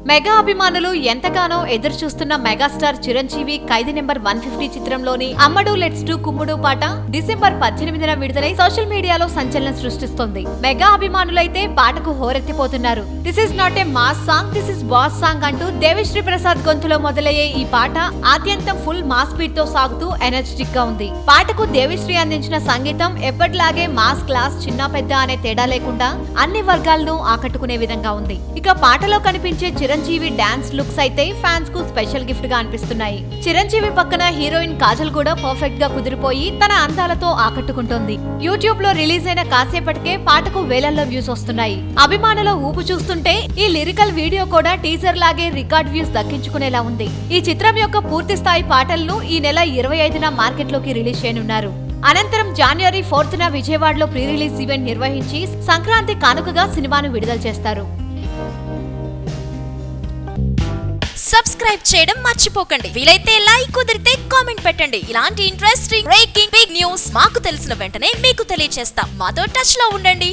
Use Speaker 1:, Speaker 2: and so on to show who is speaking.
Speaker 1: Mega అభిమానులు ఎంతగానో ఎదురు చూస్తున్న మెగాస్టార్ చిరంజీవి ఖైదీ నెంబర్ 150 చిత్రంలోని అమ్మడు లెట్స్ డు కుమ్ముడు పాట డిసెంబర్ 18న విడుదలై సోషల్ మీడియాలో సంచలనం సృష్టిస్తోంది. మెగా అభిమానులైతే పాటకు హోరెత్తిపోతున్నారు. This is not a mass song, this is boss song అంటూ దేవిశ్రీ ప్రసాద్ గొంతులో మొదలయ్యే ఈ పాట ఆద్యంతం ఫుల్ మాస్ బీట్ తో సాగుతూ ఎనర్జెటిక్ గా ఉంది. పాటకు దేవిశ్రీ అందించిన సంగీతం ఎప్పటిలాగే మాస్ క్లాస్ చిన్న పెద్ద అనే తేడా లేకుండా అన్ని వర్గాలను ఆకట్టుకునే విధంగా ఉంది. ఇక పాటలో కనిపించే చిరంజీవి డాన్స్ లుక్స్ అయితే ఫ్యాన్స్ కు స్పెషల్ గిఫ్ట్ గా అనిపిస్తున్నాయి. చిరంజీవి పక్కన హీరోయిన్ కాజల్ కూడా పర్ఫెక్ట్ గా కుదిరిపోయి తన అందాలతో ఆకట్టుకుంటోంది. యూట్యూబ్ లో రిలీజ్ అయిన కాసేపటికే పాటకు వేలల్లో వ్యూస్ వస్తున్నాయి. అభిమానుల ఊపు చూస్తుంటే ఈ లిరికల్ వీడియో కూడా టీజర్ లాగే రికార్డ్ వ్యూస్ దక్కించుకునేలా ఉంది. ఈ చిత్రం యొక్క పూర్తి స్థాయి పాటలను ఈ నెల 25న మార్కెట్ లోకి రిలీజ్ చేయనున్నారు. అనంతరం జనవరి 4న విజయవాడలో ప్రీ రిలీజ్ ఈవెంట్ నిర్వహించి సంక్రాంతి కానుకగా సినిమాను విడుదల చేస్తారు.
Speaker 2: సబ్స్క్రైబ్ చేయడం మర్చిపోకండి. వీలైతే లైక్, కుదిరితే కామెంట్ పెట్టండి. ఇలాంటి ఇంట్రెస్టింగ్ బ్రేకింగ్ బిగ్ న్యూస్ మాకు తెలిసిన వెంటనే మీకు తెలియజేస్తాం. మాతో టచ్ లో ఉండండి.